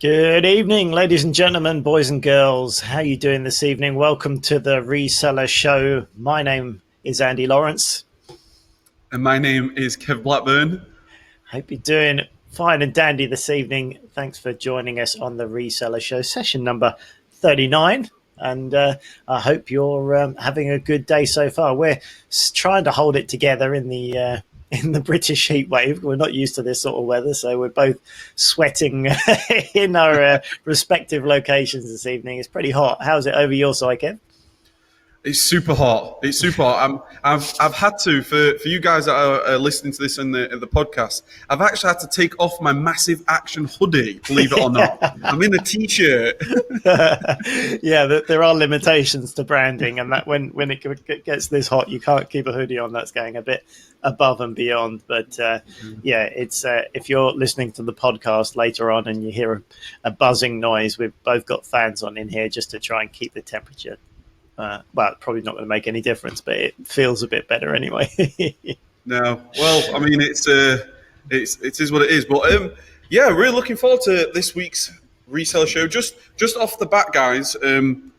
Good evening, ladies and gentlemen, boys and girls. How are you doing this evening? Welcome to the Reseller Show. My name is Andy Lawrence. And my name is Kev Blackburn. Hope you're doing fine and dandy this evening. Thanks for joining us on the Reseller Show, session number 39. And I hope you're having a good day so far. We're trying to hold it together in the British heat wave. We're not used to this sort of weather, so we're both sweating in our respective locations this evening. It's pretty hot. How's it over your side, Kev? It's super hot. It's super hot. I've had to for you guys that are listening to this in the podcast. I've actually had to take off my massive action hoodie. Believe it or not, I'm in a t-shirt. Yeah, there are limitations to branding, and that when it gets this hot, you can't keep a hoodie on. That's going a bit above and beyond. But yeah, it's if you're listening to the podcast later on and you hear a buzzing noise, we've both got fans on in here just to try and keep the temperature. Well, probably not going to make any difference, but it feels a bit better anyway. No, well, I mean, it is what it is. But yeah, really looking forward to this week's Reseller Show. Just off the bat, guys,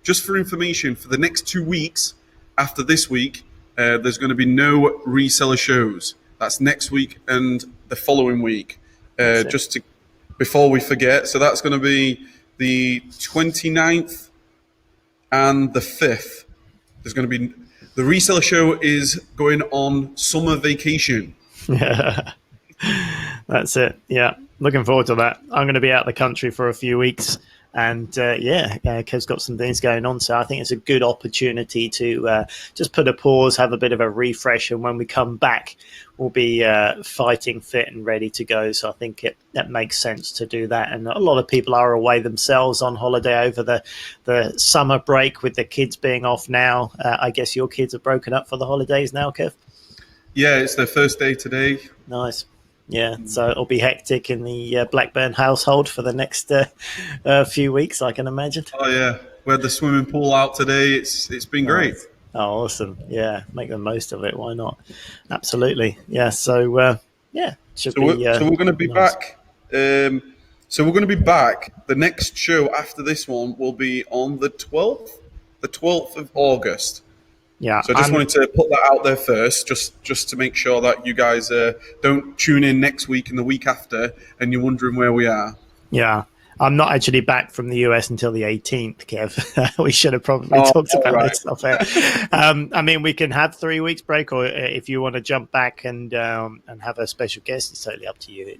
just for information, for the next 2 weeks after this week, there's going to be no Reseller Shows. That's next week and the following week. Before we forget, so that's going to be the 29th. And the 5th, there's going to be the Reseller Show is going on summer vacation. That's it. Yeah, looking forward to that. I'm going to be out of the country for a few weeks, and Kev's got some things going on, so I think it's a good opportunity to just put a pause, have a bit of a refresh, and when we come back, we'll be fighting fit and ready to go. So I think that makes sense to do that. And a lot of people are away themselves on holiday over the summer break with the kids being off now. I guess your kids are broken up for the holidays now, Kev? Yeah, it's their first day today. Nice. Yeah, so it'll be hectic in the Blackburn household for the next few weeks, I can imagine. Oh, yeah. We had the swimming pool out today. It's been great. Oh, awesome. Yeah, make the most of it. Why not? Absolutely. Yeah, so, So we're going to be nice. back. So we're going to be back. The next show after this one will be on the 12th of August. Yeah. So I just wanted to put that out there first, just to make sure that you guys don't tune in next week and the week after and you're wondering where we are. Yeah. I'm not actually back from the US until the 18th, Kev. We should have probably talked about this stuff there. I mean, we can have 3 weeks break, or if you want to jump back and have a special guest, it's totally up to you.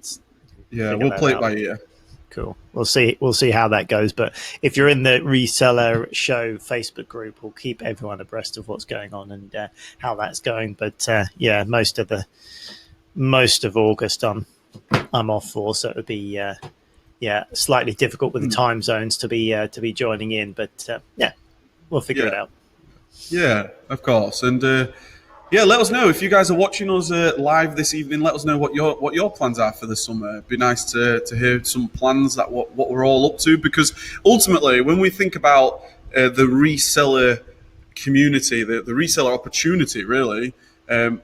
We'll play it by ear. Cool. We'll see how that goes. But if you're in the Reseller Show Facebook group, we'll keep everyone abreast of what's going on and how that's going. But most of August I'm off for, so it would be slightly difficult with the time zones to be joining in. But we'll figure it out. Yeah, of course. And let us know if you guys are watching us live this evening. Let us know what your plans are for the summer. It'd be nice to hear some plans that what we're all up to, because ultimately, when we think about the reseller community, the reseller opportunity, really, I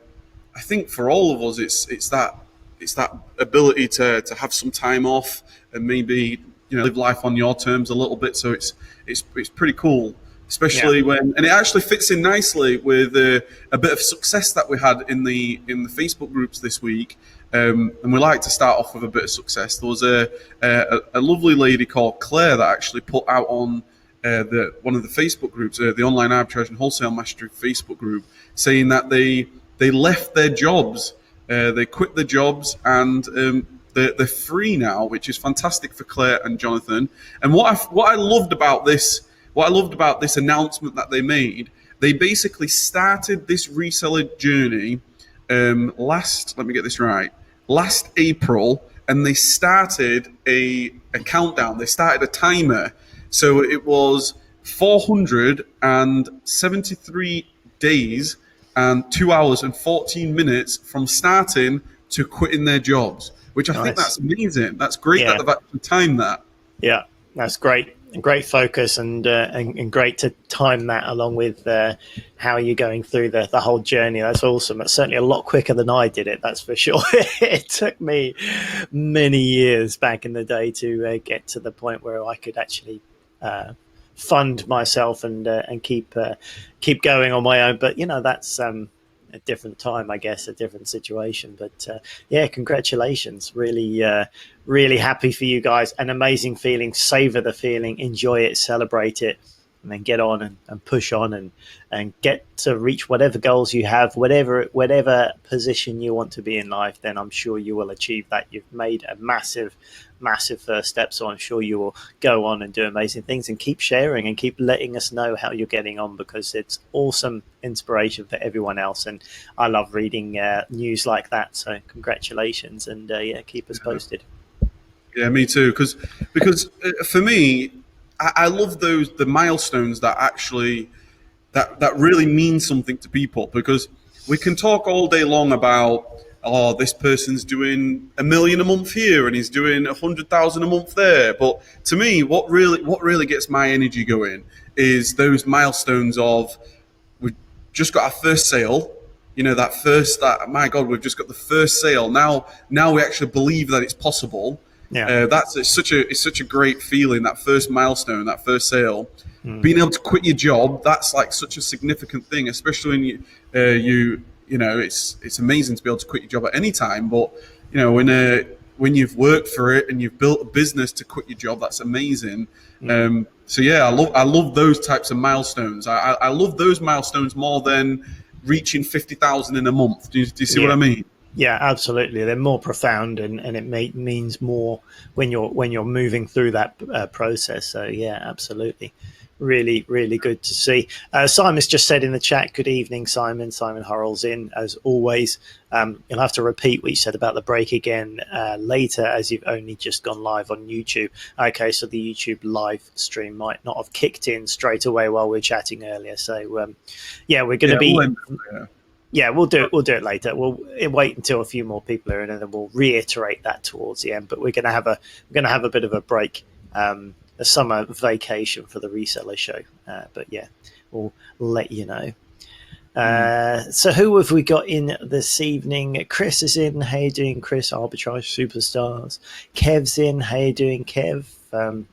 think for all of us, it's that ability to have some time off and maybe live life on your terms a little bit. So it's pretty cool. Especially and it actually fits in nicely with a bit of success that we had in the Facebook groups this week. And we like to start off with a bit of success. There was a lovely lady called Claire that actually put out on one of the Facebook groups, the Online Arbitrage and Wholesale Mastery Facebook group, saying that they left their jobs, they quit their jobs, and they're free now, which is fantastic for Claire and Jonathan. And what I loved about this announcement that they made, they basically started this reseller journey last April, and they started a countdown. They started a timer. So it was 473 days and 2 hours and 14 minutes from starting to quitting their jobs, which I think that's amazing. That's great that they've actually timed that. Yeah, that's great. great focus, and great to time that along with how you're going through the whole journey. That's awesome. It's certainly a lot quicker than I did it, that's for sure. It took me many years back in the day to get to the point where I could actually fund myself and keep going on my own. But that's a different time, I guess, a different situation. But yeah, congratulations. Really happy for you guys. An amazing feeling. Savor the feeling, enjoy it, celebrate it, and then get on and push on and get to reach whatever goals you have, whatever position you want to be in life. Then I'm sure you will achieve that. You've made a massive first step, so I'm sure you will go on and do amazing things, and keep sharing and keep letting us know how you're getting on, because it's awesome inspiration for everyone else, and I love reading news like that. So congratulations, and yeah, keep us posted. Yeah, me too. Because for me, I love the milestones that actually that really mean something to people. Because we can talk all day long about, oh, this person's doing $1 million a month here and he's doing 100,000 a month there. But to me, what really gets my energy going is those milestones of, we've just got our first sale. That my God, we've just got the first sale. Now we actually believe that it's possible. Yeah, it's such a great feeling. That first milestone, that first sale, being able to quit your job. That's like such a significant thing, especially when it's amazing to be able to quit your job at any time. But when you've worked for it and you've built a business to quit your job, that's amazing. So yeah, I love those types of milestones. I love those milestones more than reaching 50,000 in a month. Do you see what I mean? Yeah, absolutely. They're more profound, and it means more when you're moving through that process. So yeah, absolutely. Really good to see. Simon's just said in the chat, good evening, Simon. Simon Hurrell's in, as always. You'll have to repeat what you said about the break again later, as you've only just gone live on YouTube. Okay, so the YouTube live stream might not have kicked in straight away while we were chatting earlier. So yeah, we're going to be... Yeah, we'll do it later. We'll wait until a few more people are in, and then we'll reiterate that towards the end. But we're going to have a bit of a break, a summer vacation for the Reseller Show. But yeah, we'll let you know. So who have we got in this evening? Chris is in. How you doing, Chris? Arbitrage Superstars. Kev's in. How you doing, Kev?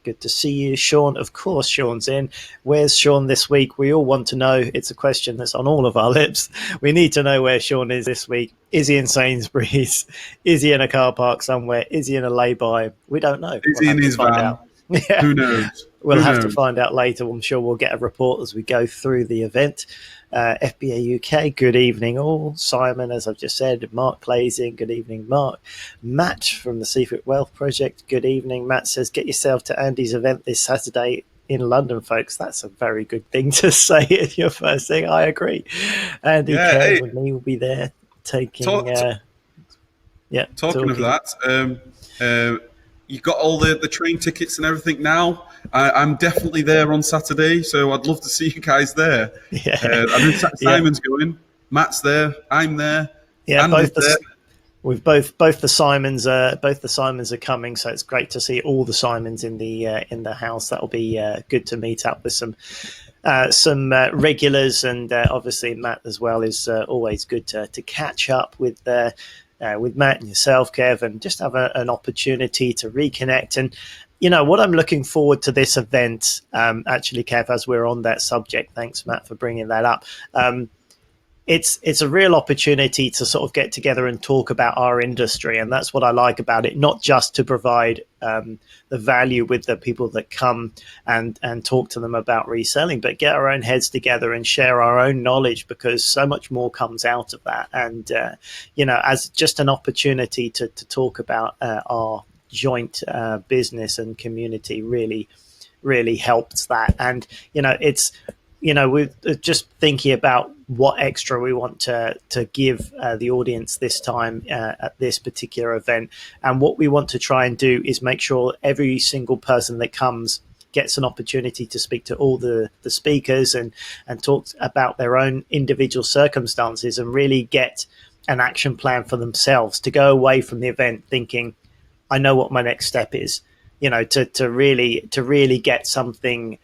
Good to see you. Sean, of course, Sean's in. Where's Sean this week? We all want to know. It's a question that's on all of our lips. We need to know where Sean is this week. Is he in Sainsbury's? Is he in a car park somewhere? Is he in a lay-by? We don't know. Is he in his van? Yeah. Who knows? We'll have to find out later. I'm sure we'll get a report as we go through the event. FBA UK, good evening all. Simon, as I've just said. Mark plays in, good evening, Mark. Matt from the Secret Wealth Project, good evening. Matt says, get yourself to Andy's event this Saturday in London, folks. That's a very good thing to say at your first thing. I agree. Andy and me will be there taking... Talking of that, you got all the train tickets and everything now. I'm definitely there on Saturday, so I'd love to see you guys there. Yeah, I know Simon's going. Matt's there. I'm there. Yeah, both the Simons are coming, so it's great to see all the Simons in the house. That'll be good to meet up with some regulars, and obviously Matt as well. Is always good to catch up with Matt and yourself, Kev, and just have an opportunity to reconnect. And what I'm looking forward to this event, actually, Kev, as we're on that subject, thanks, Matt, for bringing that up. It's a real opportunity to sort of get together and talk about our industry, and that's what I like about it. Not just to provide the value with the people that come and talk to them about reselling, but get our own heads together and share our own knowledge, because so much more comes out of that. And as just an opportunity to talk about our joint business and community really helps that. And we're just thinking about what extra we want to give the audience this time at this particular event. And what we want to try and do is make sure every single person that comes gets an opportunity to speak to all the speakers and talk about their own individual circumstances, and really get an action plan for themselves to go away from the event thinking, I know what my next step is. to really get something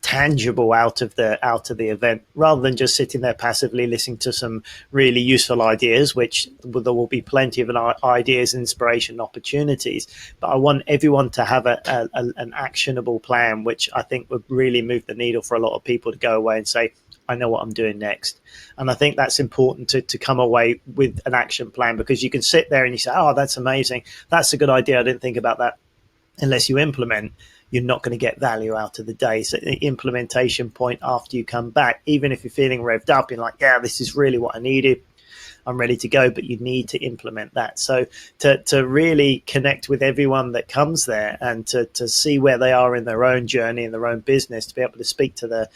tangible out of the event, rather than just sitting there passively listening to some really useful ideas, which there will be plenty of ideas, inspiration, opportunities. But I want everyone to have an actionable plan, which I think would really move the needle for a lot of people to go away and say, I know what I'm doing next. And I think that's important to come away with an action plan, because you can sit there and you say, oh, that's amazing. That's a good idea. I didn't think about that. Unless you implement, you're not going to get value out of the day. So the implementation point after you come back, even if you're feeling revved up, you're like, yeah, this is really what I needed. I'm ready to go, but you need to implement that. So to really connect with everyone that comes there, and to see where they are in their own journey, in their own business, to be able to speak to the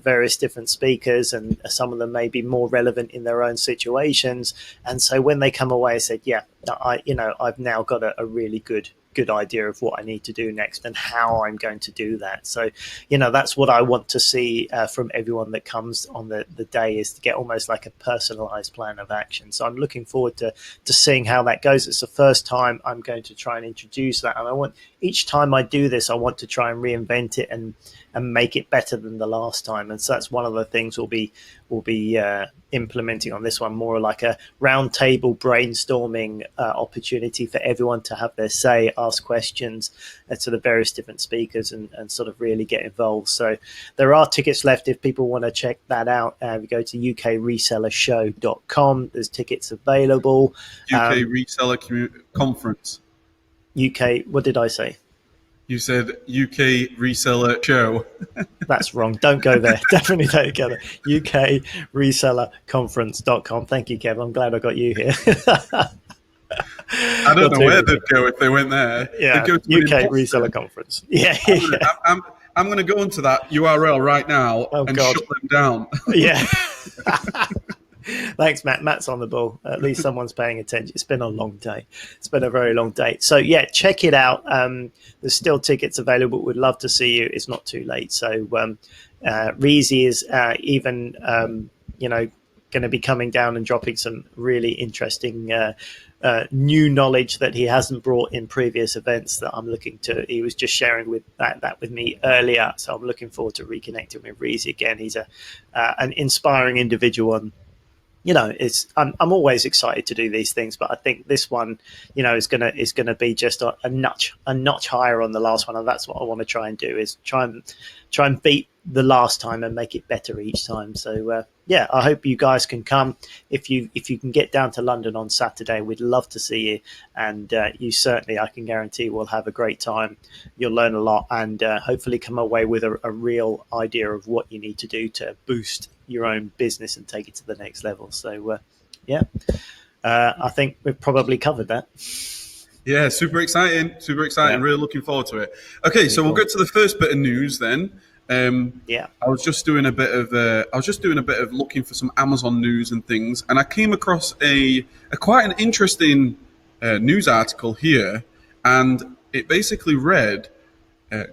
various different speakers, and some of them may be more relevant in their own situations. And so when they come away and said, yeah, I've now got a really good idea of what I need to do next and how I'm going to do that. So, that's what I want to see from everyone that comes on the day, is to get almost like a personalized plan of action. So I'm looking forward to seeing how that goes. It's the first time I'm going to try and introduce that. And I want, each time I do this, I want to try and reinvent it and make it better than the last time. And so that's one of the things we'll be implementing on this one, more like a round table brainstorming opportunity for everyone to have their say, ask questions to the various different speakers, and sort of really get involved. So there are tickets left if people want to check that out. We go to ukresellershow.com. There's tickets available. UK Reseller Conference. UK, what did I say? You said UK Reseller Show. That's wrong. Don't go there. Definitely don't go there. ukresellerconference.com. Thank you, Kev. I'm glad I got you here. I don't know where they'd go if they went there. Yeah, go UK Reseller Conference. Yeah. I'm going to go into that URL right now and shut them down. Yeah. Thanks, Matt. Matt's on the ball. At least someone's paying attention. It's been a long day. It's been a very long day. So, yeah, check it out. There's still tickets available. We'd love to see you. It's not too late. So, Reezy is even, going to be coming down and dropping some really interesting new knowledge that he hasn't brought in previous events that I'm looking to. He was just sharing with that with me earlier. So I'm looking forward to reconnecting with Reezy again. He's an inspiring individual, and I'm always excited to do these things, but I think this one, is gonna be just a notch higher on the last one, and that's what I want to try and do, is try and beat the last time and make it better each time. So I hope you guys can come. If you can get down to London on Saturday, we'd love to see you, and you certainly, I can guarantee, will have a great time. You'll learn a lot, and hopefully come away with a real idea of what you need to do to boost your own business and take it to the next level. So I think we've probably covered that. Yeah, super exciting. Yeah. Really looking forward to it. Okay, so we'll get to the first bit of news then. I was just doing a bit of looking for some Amazon news and things, and I came across a quite an interesting news article here, and it basically read,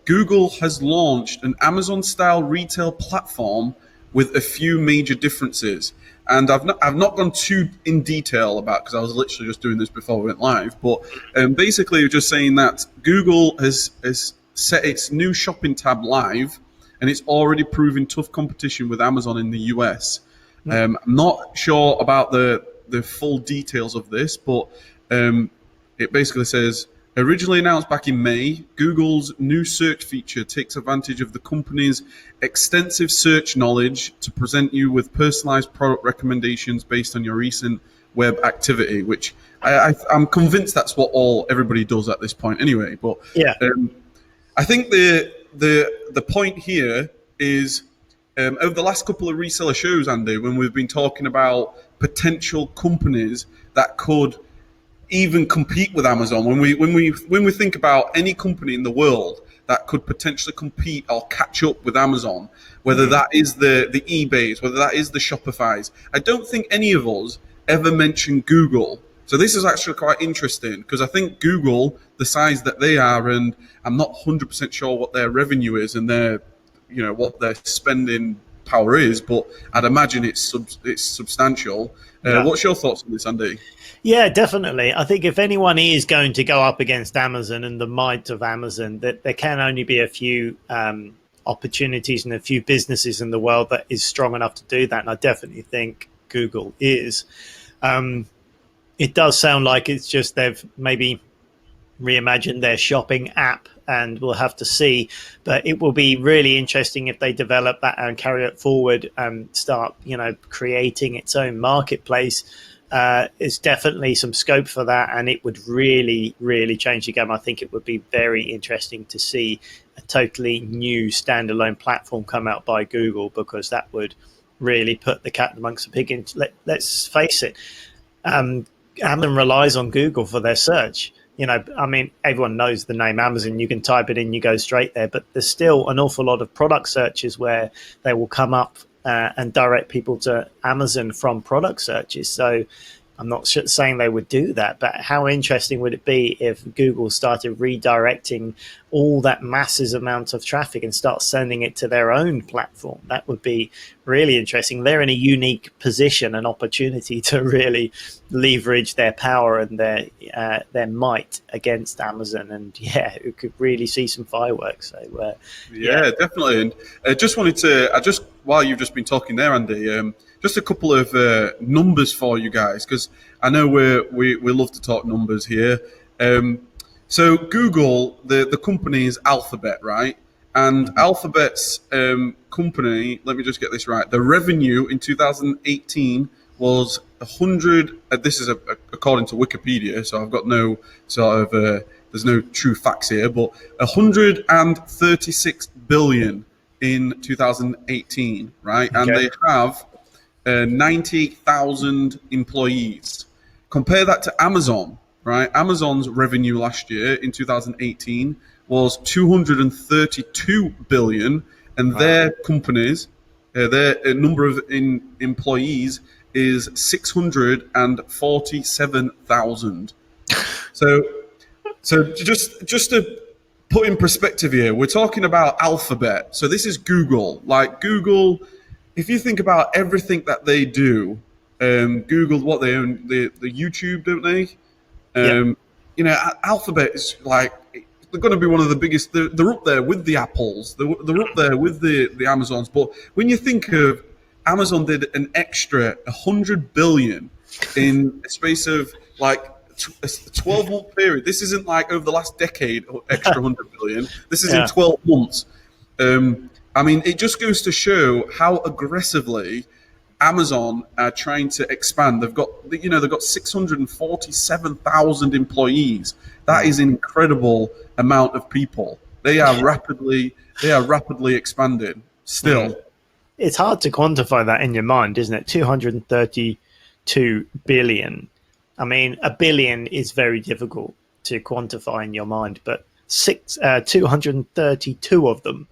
Google has launched an Amazon-style retail platform with a few major differences. And I've not gone too in detail about, because I was literally just doing this before we went live. But basically, just saying that Google has set its new shopping tab live, and it's already proving tough competition with Amazon in the US. I'm not sure about the full details of this, but it basically says, originally announced back in May, Google's new search feature takes advantage of the company's extensive search knowledge to present you with personalized product recommendations based on your recent web activity, which I'm convinced that's what everybody does at this point anyway. But I think the point here is, over the last couple of reseller shows, Andy, when we've been talking about potential companies that could even compete with Amazon, when we think about any company in the world that could potentially compete or catch up with Amazon, whether that is the eBays, whether that is the Shopifys, I don't think any of us ever mentioned Google. So this is actually quite interesting, because I think Google, the size that they are, and I'm not 100% sure what their revenue is and their, what they're spending power is, but I'd imagine it's substantial. Yeah. What's your thoughts on this, Andy? Yeah, definitely. I think if anyone is going to go up against Amazon and the might of Amazon, that there can only be a few opportunities and a few businesses in the world that is strong enough to do that. And I definitely think Google is. It does sound like it's just they've maybe reimagined their shopping app, and we'll have to see. But it will be really interesting if they develop that and carry it forward and start, creating its own marketplace. There's definitely some scope for that, and it would really, really change the game. I think it would be very interesting to see a totally new standalone platform come out by Google, because that would really put the cat amongst the pig. Let's face it, Amazon relies on Google for their search. Everyone knows the name Amazon. You can type it in, you go straight there. But there's still an awful lot of product searches where they will come up and direct people to Amazon from product searches. So I'm not saying they would do that, but how interesting would it be if Google started redirecting all that massive amount of traffic and start sending it to their own platform? That would be really interesting. They're in a unique position and opportunity to really leverage their power and their might against Amazon. And yeah, it could really see some fireworks. So yeah, definitely. And while you've just been talking there, Andy, just a couple of numbers for you guys, because I know we love to talk numbers here. So Google, the company is Alphabet, right? And Alphabet's company, let me just get this right, the revenue in 2018 was 100, this is according to Wikipedia, so I've got no sort of, there's no true facts here, but 136 billion in 2018, right? Okay. And they have 90,000 employees. Compare that to Amazon, right? Amazon's revenue last year in 2018 was 232 billion, and their companies, their number of employees is 647,000. So just to put in perspective here, we're talking about Alphabet. So this is Google. Like Google, if you think about everything that they do, Google, what they own, the YouTube, don't they? Alphabet is like, they're going to be one of the biggest. They're up there with the Apples. They're up there with the Amazons. But when you think of Amazon did an extra 100 billion in a space of like a 12-month period. This isn't like over the last decade or extra 100 billion. This is in 12 months. It just goes to show how aggressively Amazon are trying to expand. They've got 647,000 employees. That is an incredible amount of people. They are rapidly expanding still. It's hard to quantify that in your mind, isn't it? 232 billion. I mean, a billion is very difficult to quantify in your mind, but 232 of them.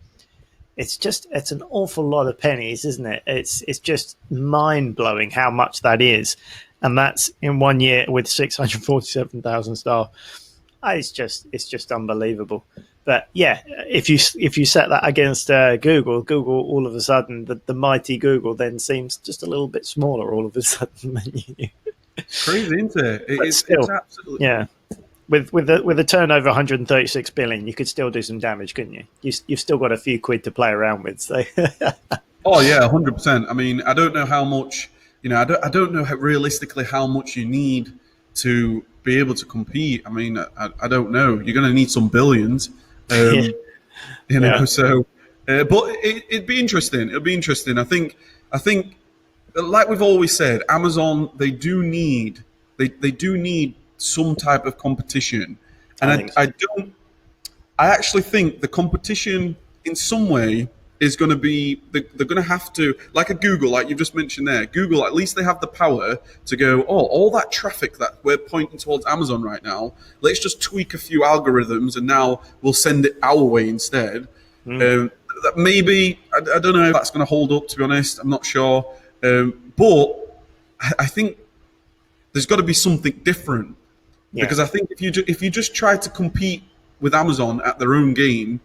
It's an awful lot of pennies, isn't it? It's just mind blowing how much that is, and that's in 1 year with 647,000 staff. It's just unbelievable. But yeah, if you set that against Google all of a sudden, the mighty Google then seems just a little bit smaller all of a sudden than you knew. Crazy, isn't it? It's absolutely, yeah. With a turnover 136 billion, you could still do some damage, couldn't you? You've still got a few quid to play around with. So. Oh yeah, 100%. I mean, I don't know how much. I don't know realistically how much you need to be able to compete. I mean, I don't know. You're going to need some billions. So, but it'd be interesting. It'll be interesting. I think, like we've always said, Amazon, they do need some type of competition, and I actually think the competition in some way is going to be, they're going to have to, like a Google, like you just mentioned there, Google, at least they have the power to go, all that traffic that we're pointing towards Amazon right now, let's just tweak a few algorithms and now we'll send it our way instead. Maybe, I don't know if that's going to hold up, to be honest. I'm not sure. But I think there's got to be something different. Yeah. Because I think if you just try to compete with Amazon at their own game,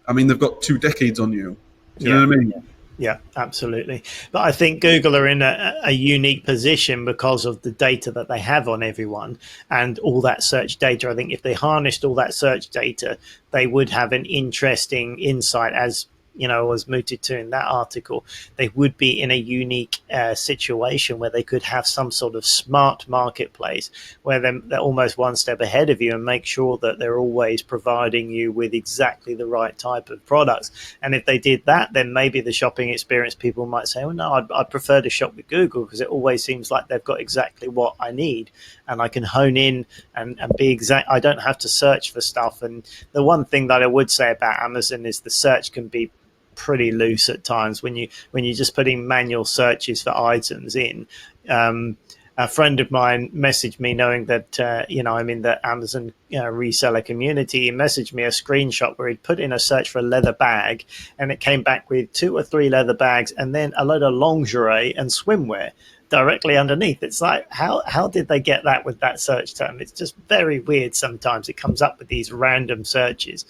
I mean, they've got 2 decades on you. Do you know what I mean? Yeah, absolutely. But I think Google are in a unique position because of the data that they have on everyone and all that search data. I think if they harnessed all that search data, they would have an interesting insight, as was mooted to in that article. They would be in a unique situation where they could have some sort of smart marketplace where they're almost one step ahead of you and make sure that they're always providing you with exactly the right type of products. And if they did that, then maybe the shopping experience, people might say, oh, no, I'd prefer to shop with Google because it always seems like they've got exactly what I need. And I can hone in and be exact. I don't have to search for stuff. And the one thing that I would say about Amazon is the search can be pretty loose at times when you just putting manual searches for items in. A friend of mine messaged me knowing that I'm in the Amazon reseller community. He messaged me a screenshot where he'd put in a search for a leather bag, and it came back with 2 or 3 leather bags and then a load of lingerie and swimwear directly underneath. It's like, how did they get that with that search term? It's just very weird. Sometimes it comes up with these random searches.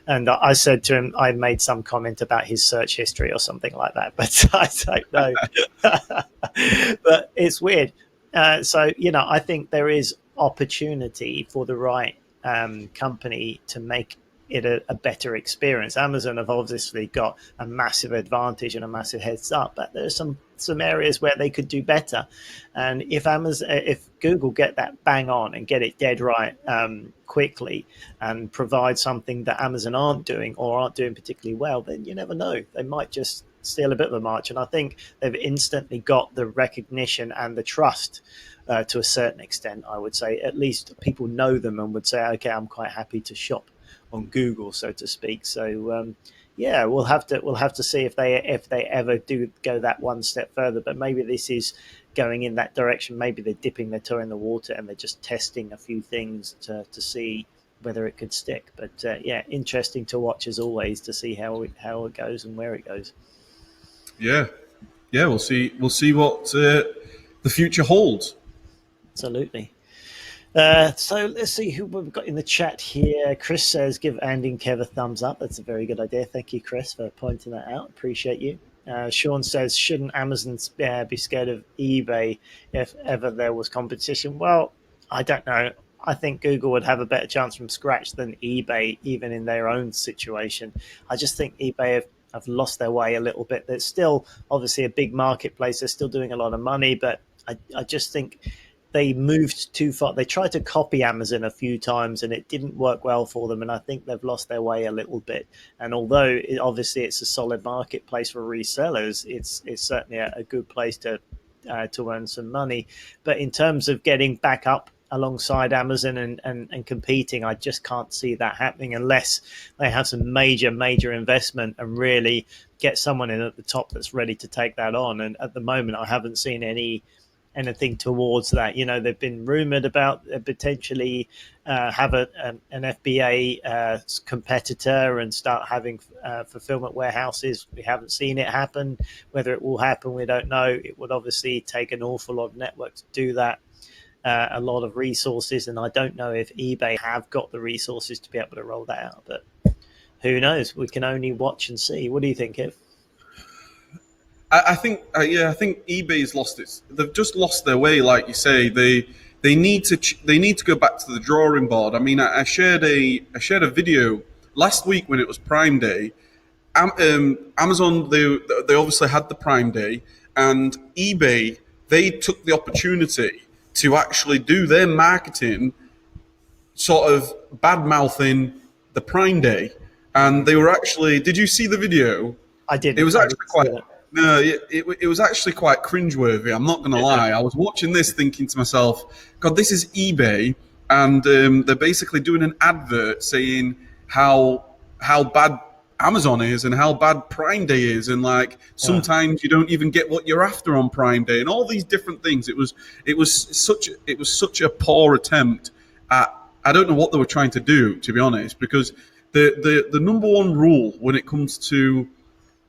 And I said to him, I made some comment about his search history or something like that, but I don't know. But it's weird. I think there is opportunity for the right company to make it a better experience. Amazon have obviously got a massive advantage and a massive heads up, but there's some areas where they could do better. And if Google get that bang on and get it dead right quickly and provide something that Amazon aren't doing or aren't doing particularly well, then you never know. They might just steal a bit of a march. And I think they've instantly got the recognition and the trust to a certain extent, I would say. At least people know them and would say, okay, I'm quite happy to shop on Google, so to speak. So we'll have to see if they ever do go that one step further. But maybe this is going in that direction. Maybe they're dipping their toe in the water and they're just testing a few things to see whether it could stick. But interesting to watch as always to see how it goes and where it goes. Yeah, we'll see what the future holds. Absolutely. So let's see who we've got in the chat here. Chris says, give Andy and Kev a thumbs up. That's a very good idea. Thank you, Chris, for pointing that out. Appreciate you. Sean says, shouldn't Amazon be scared of eBay if ever there was competition? Well, I don't know. I think Google would have a better chance from scratch than eBay, even in their own situation. I just think eBay have lost their way a little bit. There's still obviously a big marketplace. They're still doing a lot of money, but I just think they moved too far. They tried to copy Amazon a few times and it didn't work well for them. And I think they've lost their way a little bit. And although obviously it's a solid marketplace for resellers, it's certainly a good place to earn some money. But in terms of getting back up alongside Amazon and competing, I just can't see that happening unless they have some major investment and really get someone in at the top that's ready to take that on. And at the moment, I haven't seen anything towards that. They've been rumored about potentially have an FBA competitor and start having fulfillment warehouses. We haven't seen it happen. Whether it will happen, we don't know. It would obviously take an awful lot of network to do that, a lot of resources, and I don't know if eBay have got the resources to be able to roll that out, but who knows? We can only watch and see. What do you think, Kev? I think eBay's lost it. They've just lost their way, like you say. They need to go back to the drawing board. I mean, I shared a video last week when it was Prime Day. Amazon, they obviously had the Prime Day, and eBay, they took the opportunity to actually do their marketing, sort of bad mouthing the Prime Day, and they were actually. Did you see the video? I did. It was actually quite. No, it was actually quite cringeworthy. I'm not going to lie. I was watching this thinking to myself, God, this is eBay, and they're basically doing an advert saying how bad Amazon is and how bad Prime Day is, and like sometimes you don't even get what you're after on Prime Day, and all these different things. It was such a poor attempt at. I don't know what they were trying to do, to be honest, because the number one rule when it comes to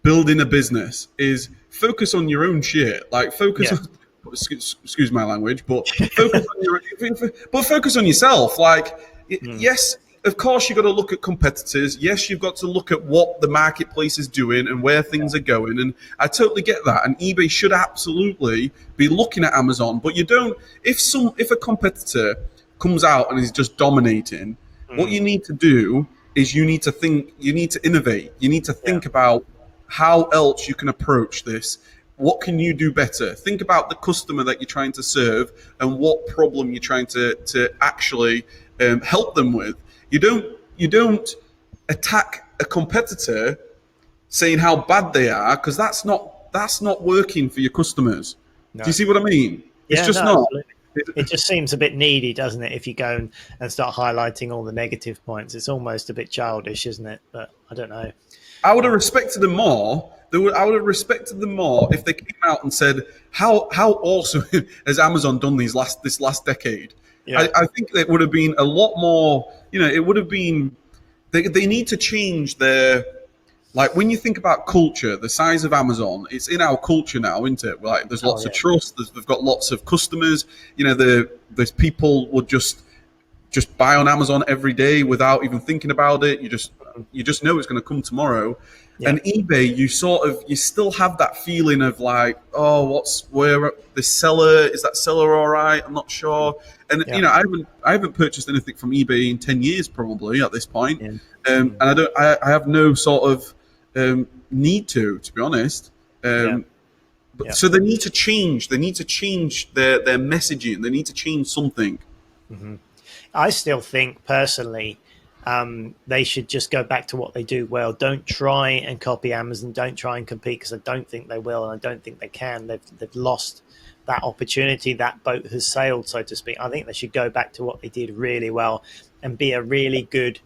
building a business is focus on your own shit. Like focus on, excuse my language, but focus on focus on yourself. Like yes, of course, you've got to look at competitors. Yes, you've got to look at what the marketplace is doing and where things are going. And I totally get that. And eBay should absolutely be looking at Amazon. But you don't. If a competitor comes out and is just dominating, what you need to do is you need to think. You need to innovate. You need to think about how else you can approach this. What can you do better? Think about the customer that you're trying to serve and what problem you're trying to actually help them with. You don't attack a competitor saying how bad they are, because that's not working for your customers. No. Do you see what I mean? Yeah, It's just no, not. absolutely. It just seems a bit needy, doesn't it? If you go and start highlighting all the negative points, it's almost a bit childish, isn't it? But I don't know. I would have respected them more. I would have respected them more if they came out and said how awesome has Amazon done this last decade. Yeah. I think it would have been a lot more. It would have been. They need to change their. Like, when you think about culture, the size of Amazon, it's in our culture now, isn't it? Like, there's lots of trust. They've got lots of customers. There's people would just buy on Amazon every day without even thinking about it. You just know it's going to come tomorrow. Yeah. And eBay, you still have that feeling of like, oh, where the seller is, that seller all right? I'm not sure. And I haven't purchased anything from eBay in 10 years probably at this point. Yeah. And I have no sort of need to be honest. So they need to change. They need to change their messaging. They need to change something. Mm-hmm. I still think personally they should just go back to what they do well. Don't try and copy Amazon. Don't try and compete, because I don't think they will, and I don't think they can. They've lost that opportunity. That boat has sailed, so to speak. I think they should go back to what they did really well and be a really good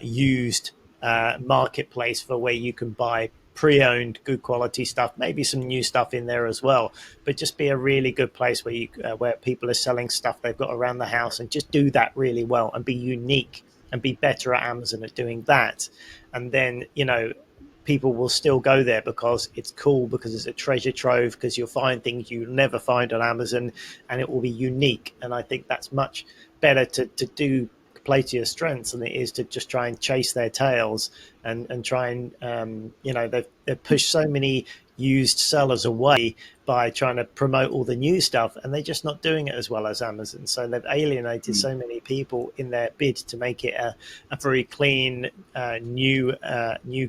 used marketplace for where you can buy pre-owned, good quality stuff, maybe some new stuff in there as well, but just be a really good place where people are selling stuff they've got around the house, and just do that really well and be unique and be better at Amazon at doing that. And then, people will still go there because it's cool, because it's a treasure trove, because you'll find things you'll never find on Amazon, and it will be unique. And I think that's much better to play to your strengths than it is to just try and chase their tails and try and they've pushed so many used sellers away by trying to promote all the new stuff, and they're just not doing it as well as Amazon. So they've alienated so many people in their bid to make it a very clean new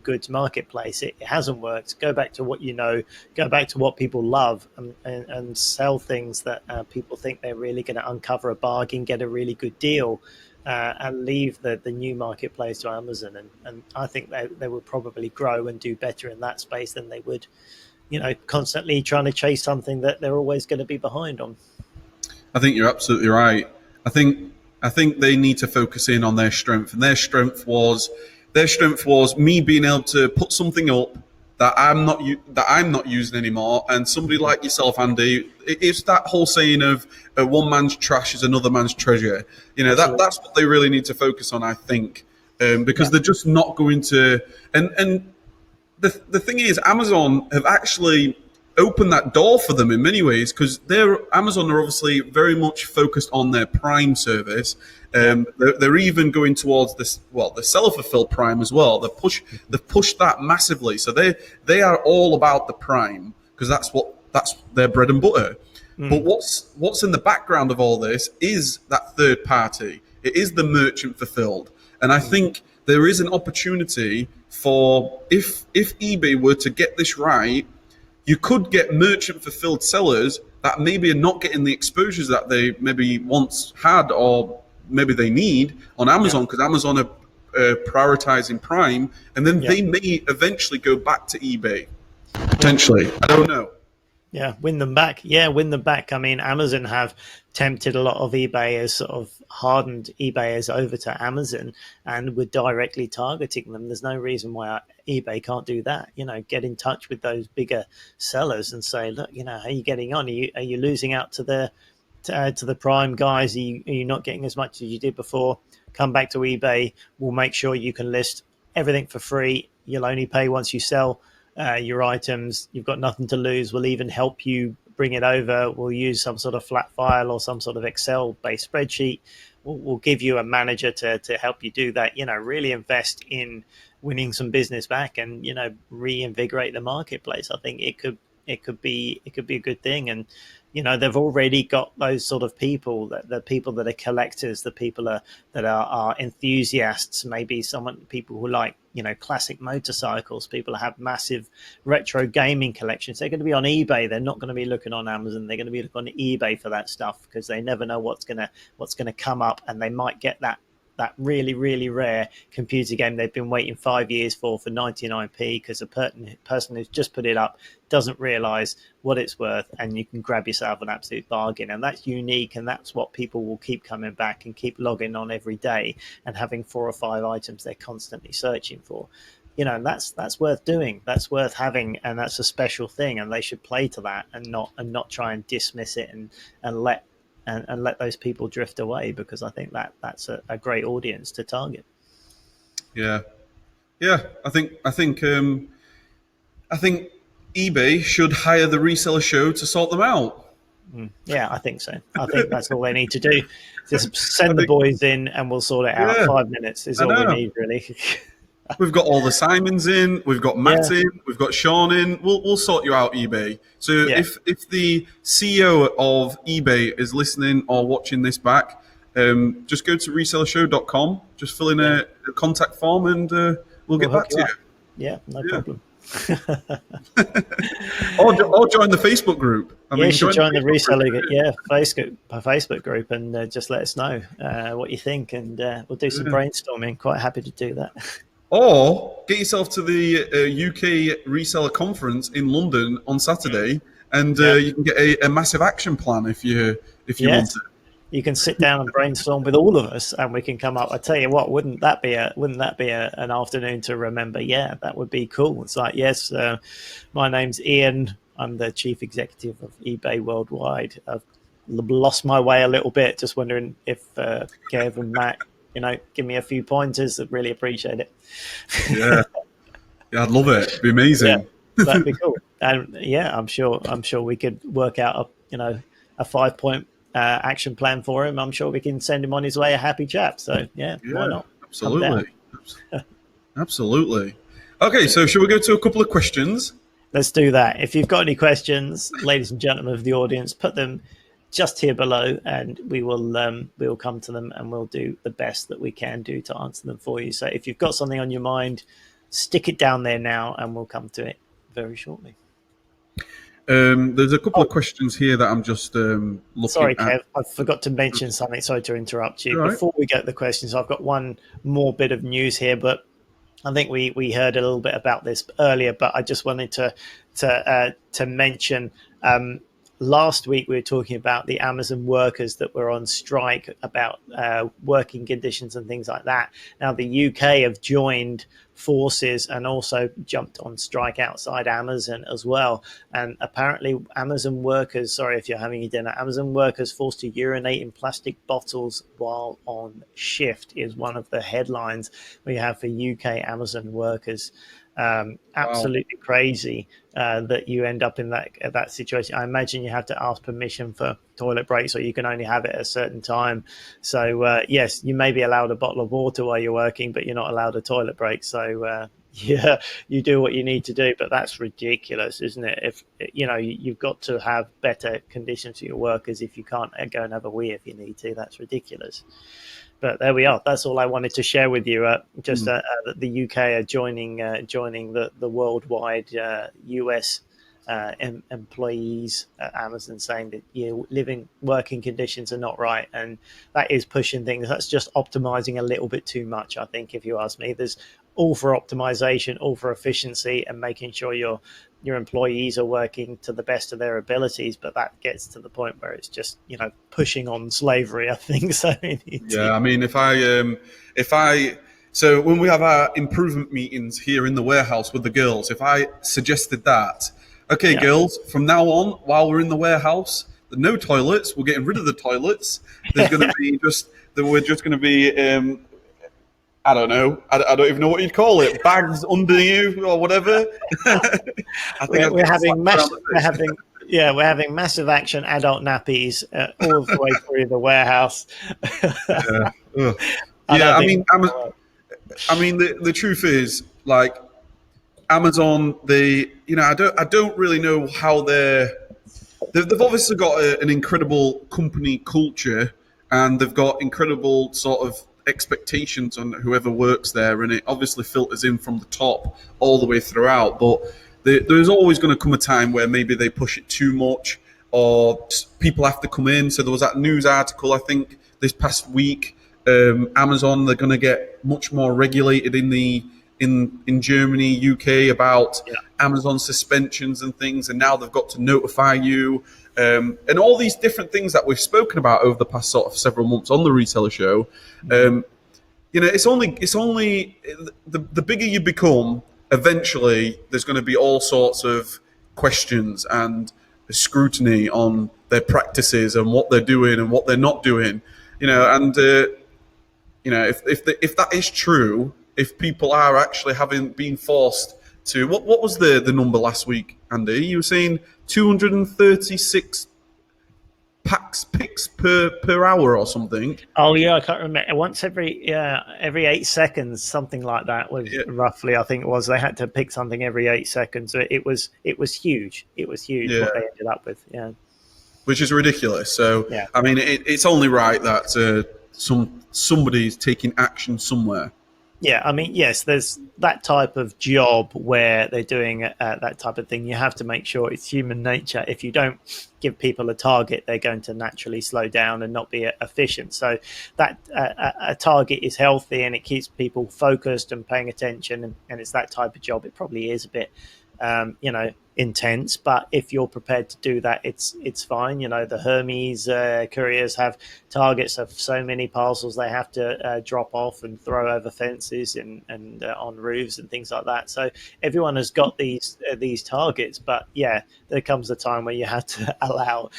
goods marketplace. It hasn't worked. Go back to what go back to what people love, and sell things that people think they're really going to uncover a bargain, get a really good deal, and leave the new marketplace to Amazon. And I think they would probably grow and do better in that space than they would, constantly trying to chase something that they're always going to be behind on. I think you're absolutely right. I think they need to focus in on their strength, and their strength was me being able to put something up that I'm not using anymore. And somebody like yourself, Andy, it's that whole saying of one man's trash is another man's treasure. That's what they really need to focus on, I think, because they're just not going to. And the thing is, Amazon have actually opened that door for them in many ways, because Amazon are obviously very much focused on their Prime service. They're even going towards this. Well, the seller fulfilled Prime as well. They've pushed that massively. So they are all about the Prime, because that's their bread and butter. But what's in the background of all this is that third party. It is the merchant fulfilled, and I think there is an opportunity for if eBay were to get this right. You could get merchant fulfilled sellers that maybe are not getting the exposures that they maybe once had, or maybe they need on Amazon, because Amazon are prioritizing Prime, and then they may eventually go back to eBay. Potentially. I don't know. Yeah, win them back. I mean, Amazon have tempted a lot of eBayers, sort of hardened eBayers over to Amazon, and we're directly targeting them. There's no reason why eBay can't do that. Get in touch with those bigger sellers and say, look, how are you getting on? Are you losing out to the Prime guys? Are you not getting as much as you did before? Come back to eBay. We'll make sure you can list everything for free. You'll only pay once you sell your items. You've got nothing to lose. We'll even help you bring it over. We'll use some sort of flat file or some sort of Excel based spreadsheet. we'll give you a manager to help you do that. Really invest in winning some business back and reinvigorate the marketplace. I think it could be a good thing. And they've already got those sort of people, that the people that are collectors, the people that are enthusiasts, maybe people who like classic motorcycles, people who have massive retro gaming collections. They're going to be on eBay. They're not going to be looking on Amazon. They're going to be looking on eBay for that stuff, because they never know what's going to come up, and they might get that really, really rare computer game they've been waiting 5 years for 99p, because a person who's just put it up doesn't realize what it's worth, and you can grab yourself an absolute bargain. And that's unique, and that's what people will keep coming back and keep logging on every day and having 4 or 5 items they're constantly searching for. That's worth doing, that's worth having, and that's a special thing, and they should play to that and not try and dismiss it and let those people drift away, because I think that's a great audience to target. Yeah. I think eBay should hire the Reseller Show to sort them out. Yeah, I think so. I think that's all they need to do. Just send the boys in, and we'll sort it out. 5 minutes is all we need, really. We've got all the Simons in, we've got Matt in, we've got Sean in. We'll sort you out, eBay. So if the CEO of eBay is listening or watching this back, just go to resellershow.com, just fill in a contact form, and we'll get back to you. Yeah, no problem. or join the Facebook group. You should join the reseller Facebook group, and just let us know what you think, and we'll do some brainstorming. Quite happy to do that. Or get yourself to the UK Reseller Conference in London on Saturday, and you can get a massive action plan if you want to. You can sit down and brainstorm with all of us, and we can come up. I tell you what, wouldn't that be an afternoon to remember? Yeah, that would be cool. It's like, yes, my name's Ian. I'm the chief executive of eBay Worldwide. I've lost my way a little bit. Just wondering if Kev and Matt, give me a few pointers. I'd really appreciate it. Yeah, I'd love it. It'd be amazing. Yeah, that'd be cool. And I'm sure we could work out a 5-point action plan for him. I'm sure we can send him on his way a happy chap. So why not? Absolutely. Okay, so should we go to a couple of questions? Let's do that. If you've got any questions, ladies and gentlemen of the audience, put them just here below, and we will come to them, and we'll do the best that we can do to answer them for you. So if you've got something on your mind, stick it down there now, and we'll come to it very shortly. There's a couple of questions here that I'm just looking Sorry, at. Kev, I forgot to mention something. Sorry to interrupt you. Right. Before we get to the questions, I've got one more bit of news here, but I think we heard a little bit about this earlier, but I just wanted to mention. Last week we were talking about the Amazon workers that were on strike, about working conditions and things like that. Now the UK have joined forces and also jumped on strike outside Amazon as well. And apparently Amazon workers, sorry if you're having your dinner, Amazon workers forced to urinate in plastic bottles while on shift is one of the headlines we have for UK Amazon workers. Absolutely crazy that you end up in that situation. I imagine you have to ask permission for toilet breaks, or you can only have it at a certain time. So yes, you may be allowed a bottle of water while you're working, but you're not allowed a toilet break. So you do what you need to do, but that's ridiculous, isn't it? If you've got to have better conditions for your workers. If you can't go and have a wee if you need to, that's ridiculous. But there we are. That's all I wanted to share with you. That the UK are joining the worldwide US employees at Amazon, saying that working conditions are not right, and that is pushing things. That's just optimizing a little bit too much, I think, if you ask me. There's all for optimization, all for efficiency, and making sure your employees are working to the best of their abilities, but that gets to the point where it's just pushing on slavery, I think. So I mean, so when we have our improvement meetings here in the warehouse with the girls, if I suggested that, okay, girls, from now on, while we're in the warehouse, there are no toilets, we're getting rid of the toilets, there's going to be we're just going to be I don't know. I don't even know what you'd call it. Bags under you or whatever. We're having Yeah, we're having massive action adult nappies all the way through the warehouse. Yeah. Ugh. I Yeah, don't I think mean, it's gonna work. the truth is, like, Amazon, I don't really know how they've obviously got an incredible company culture, and they've got incredible sort of expectations on whoever works there, and it obviously filters in from the top all the way throughout. But there's always going to come a time where maybe they push it too much, or people have to come in. So there was that news article, I think, this past week. Amazon, they're going to get much more regulated in Germany, UK, about Yeah. Amazon suspensions and things, and now they've got to notify you, and all these different things that we've spoken about over the past sort of several months on the Reseller Show. Um, it's only the bigger you become, eventually there's going to be all sorts of questions and scrutiny on their practices and what they're doing and what they're not doing. And if that is true, if people are actually having been forced to, what was the number last week, Andy? You were saying 236 picks per hour or something. Oh yeah, I can't remember. Once every 8 seconds, something like that was Yeah, roughly. I think it was. They had to pick something every 8 seconds. So it was huge. It was huge yeah, what they ended up with. Yeah, which is ridiculous. So yeah. I mean, it's only right that somebody's taking action somewhere. Yeah, I mean, yes, there's that type of job where they're doing that type of thing. You have to make sure it's human nature. If you don't give people a target, they're going to naturally slow down and not be efficient. So that a target is healthy and it keeps people focused and paying attention. And it's that type of job. It probably is a bit, intense, but if you're prepared to do that, it's fine. The Hermes couriers have targets of so many parcels they have to drop off and throw over fences and on roofs and things like that. So everyone has got these targets, but yeah, there comes a time where you have to allow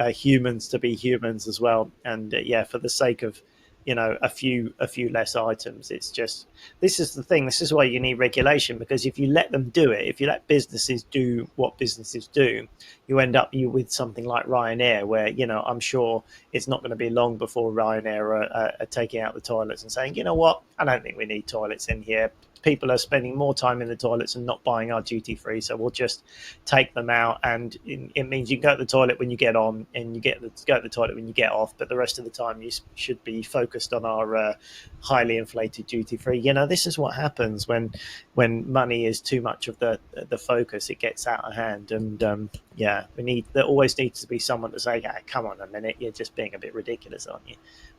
humans to be humans as well. And yeah, for the sake of a few less items, it's just, this is the thing, this is why you need regulation, because if you let them do it, if you let businesses do what businesses do, you end up with something like Ryanair, where I'm sure it's not going to be long before Ryanair are taking out the toilets and saying, you know what, I don't think we need toilets in here. People are spending more time in the toilets and not buying our duty free, so we'll just take them out. And it means you can go to the toilet when you get on, and go to the toilet when you get off, but the rest of the time you should be focused on our highly inflated duty free. This is what happens when money is too much of the focus. It gets out of hand, and there always needs to be someone to say, come on a minute, you're just being a bit ridiculous, aren't you?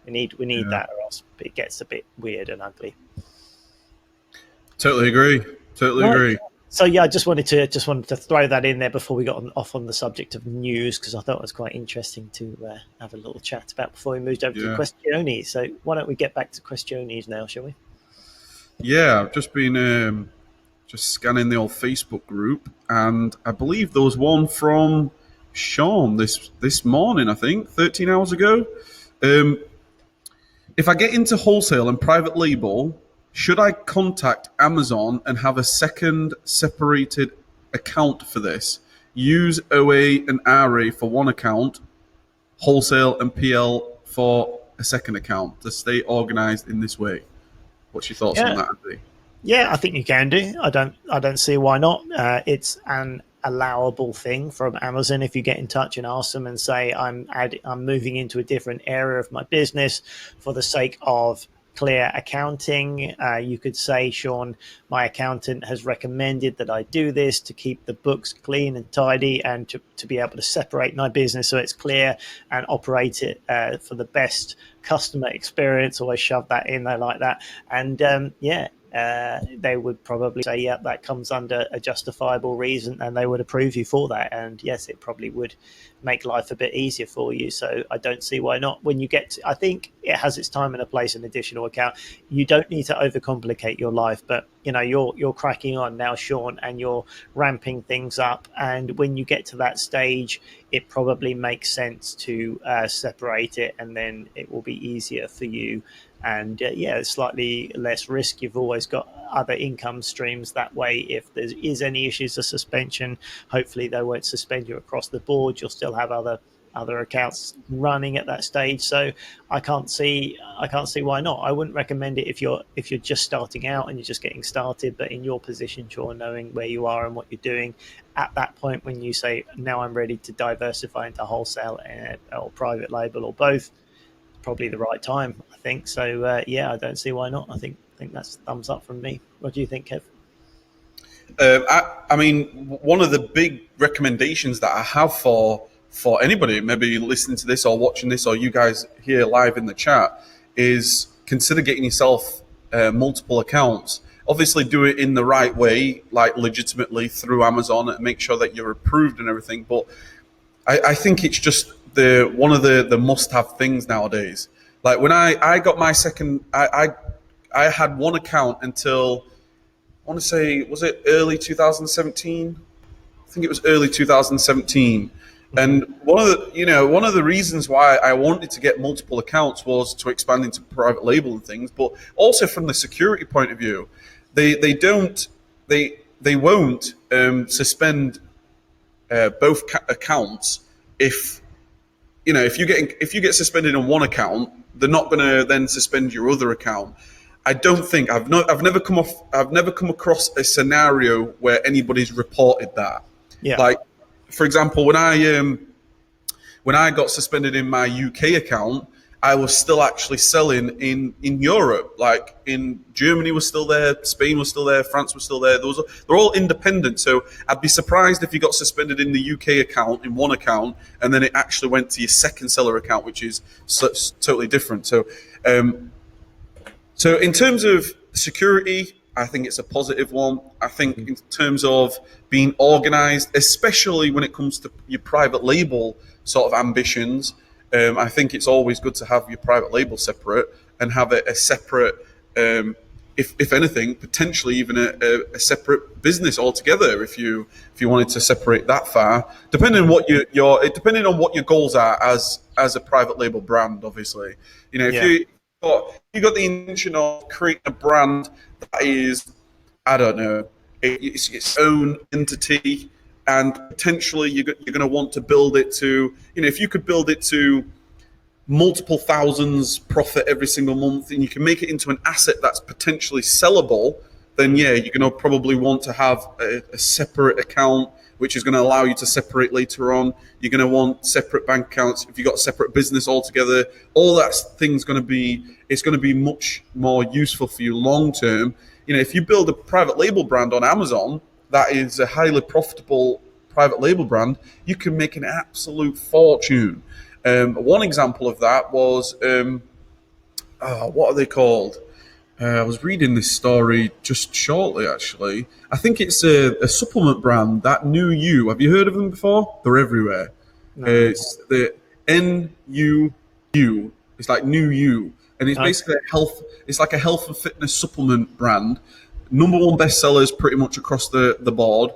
We need Yeah. that, or else it gets a bit weird and ugly. Totally agree. Totally Right. agree. So yeah, I just wanted to throw that in there before we got off on the subject of news, because I thought it was quite interesting to have a little chat about before we moved over to Yeah. questiones. So why don't we get back to questiones now, shall we? Yeah, I've just been just scanning the old Facebook group, and I believe there was one from Sean this morning. I think 13 hours ago. Um, if I get into wholesale and private label, should I contact Amazon and have a second separated account for this? Use OA and RA for one account, wholesale and PL for a second account to stay organized in this way. What's your thoughts on Yeah, that, Andy? yeah, I think you can do. I don't see why not. It's an allowable thing from Amazon. If you get in touch and ask them and say, I'm moving into a different area of my business for the sake of clear accounting. You could say, Sean, my accountant has recommended that I do this to keep the books clean and tidy, and to be able to separate my business so it's clear and operate it for the best customer experience. Always shove that in there like that. And they would probably say, yeah, that comes under a justifiable reason, and they would approve you for that. And yes, it probably would make life a bit easier for you. So I don't see why not. When you get to, I think it has its time and a place, an additional account. You don't need to overcomplicate your life, but you're cracking on now, Sean, and you're ramping things up. And when you get to that stage, it probably makes sense to separate it, and then it will be easier for you and yeah, it's slightly less risk. You've always got other income streams that way. If there is any issues of suspension, hopefully they won't suspend you across the board. You'll still have other accounts running at that stage. So I can't see why not. I wouldn't recommend it if you're just starting out and you're just getting started. But in your position, Sean, knowing where you are and what you're doing at that point, when you say now I'm ready to diversify into wholesale or private label or both, probably the right time, I think. So yeah, I don't see why not. I think that's thumbs up from me. What do you think, Kev? I mean, one of the big recommendations that I have for anybody maybe listening to this or watching this, or you guys here live in the chat, is consider getting yourself multiple accounts. Obviously, do it in the right way, like legitimately through Amazon, and make sure that you're approved and everything. But I think it's just one of the must-have things nowadays. Like when I got my second, I had one account until, I want to say, was it early 2017? I think it was early 2017. And one of the reasons why I wanted to get multiple accounts was to expand into private label and things, but also from the security point of view, they won't suspend both accounts if if you get suspended on one account, they're not going to then suspend your other account. I don't think I've never come across a scenario where anybody's reported that. Yeah. Like, for example, when I got suspended in my UK account, I was still actually selling in Europe. Like in Germany was still there, Spain was still there, France was still there. They're all independent. So I'd be surprised if you got suspended in the UK account, in one account, and then it actually went to your second seller account, which is totally different. So in terms of security, I think it's a positive one. I think in terms of being organized, especially when it comes to your private label sort of ambitions, I think it's always good to have your private label separate and have a separate, if anything, potentially even a separate business altogether. If you wanted to separate that far, depending on what depending on what your goals are as a private label brand, obviously, if you got the intention of creating a brand that is, I don't know, it's its own entity, and potentially you're going to want to build it to, if you could build it to multiple thousands profit every single month, and you can make it into an asset that's potentially sellable, then yeah, you're going to probably want to have a separate account, which is going to allow you to separate later on. You're going to want separate bank accounts. If you've got a separate business altogether, all that thing's going to be much more useful for you long term. If you build a private label brand on Amazon, that is a highly profitable private label brand, you can make an absolute fortune. One example of that was, what are they called? I was reading this story just shortly, actually. I think it's a supplement brand, that New You. Have you heard of them before? They're everywhere. No. It's the NUU. It's like New You. And it's basically it's like a health and fitness supplement brand. Number one bestsellers pretty much across the board.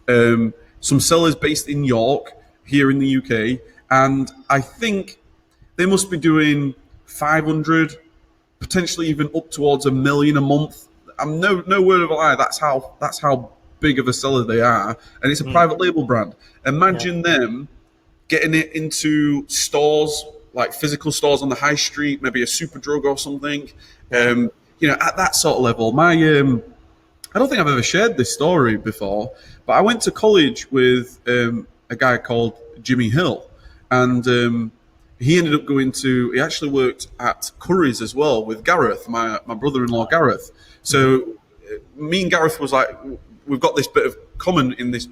Some sellers based in York, here in the UK. And I think they must be doing 500, potentially even up towards 1 million a month. I'm no word of a lie. That's how big of a seller they are, and it's a private label brand. Imagine them getting it into stores, like physical stores on the high street, maybe a Superdrug or something. At that sort of level. I don't think I've ever shared this story before, but I went to college with a guy called Jimmy Hill, and he ended up he actually worked at Curry's as well with Gareth, my brother-in-law Gareth. So me and Gareth was like, we've got this bit of common in this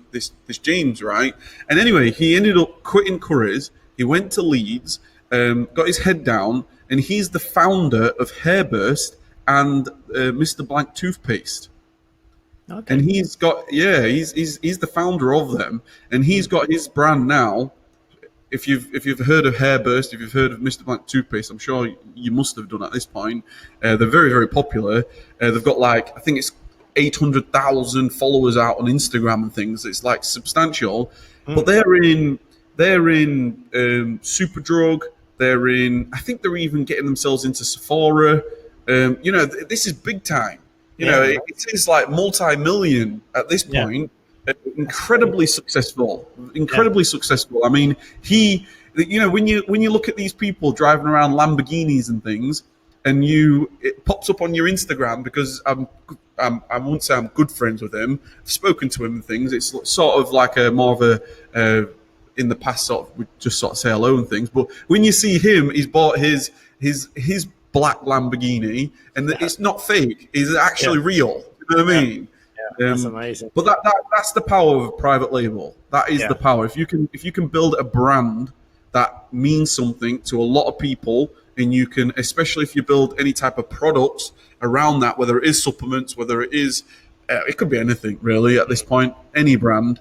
James, right? And anyway, he ended up quitting Curry's. He went to Leeds, got his head down, and he's the founder of Hairburst and Mr. Blank toothpaste. Okay. And he's the founder of them, and he's got his brand now. If you've heard of Hairburst, if you've heard of Mr. Blank toothpaste, I'm sure you must have done at this point. They're very, very popular. They've got I think it's 800,000 followers out on Instagram and things. It's like substantial, but they're in Superdrug. I think they're even getting themselves into Sephora. This is big time. Yeah, It is like multi-million at this yeah, point. that's great. Incredibly successful, Yeah, incredibly successful. I mean, when you look at these people driving around Lamborghinis and things, and it pops up on your Instagram because I won't say I'm good friends with him. I've spoken to him and things. It's sort of like a more of a in the past sort of we just sort of say hello and things. But when you see him, he's bought his black Lamborghini, and yeah, it's not fake. It's yeah, actually real. You know what I yeah, mean? yeah. That's amazing. But that's the power of a private label. That is the Yeah, power. If you can build a brand that means something to a lot of people, and you can, especially if you build any type of products around that, whether it is supplements, whether it could be anything really at this point, any brand.